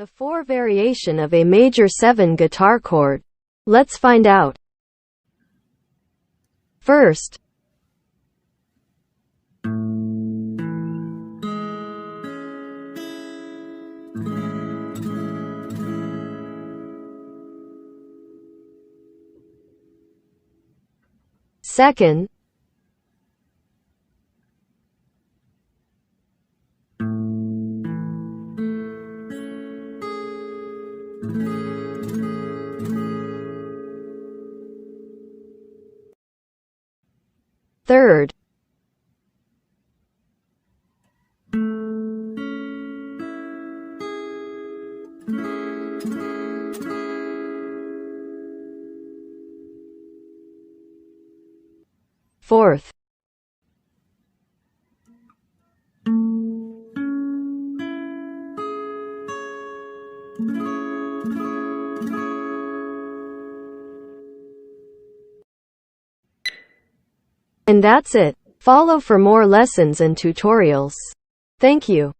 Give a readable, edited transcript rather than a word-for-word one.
The 4 variation of a major 7 guitar chord. Let's find out. First, second, third, fourth, and that's it. Follow for more lessons and tutorials. Thank you.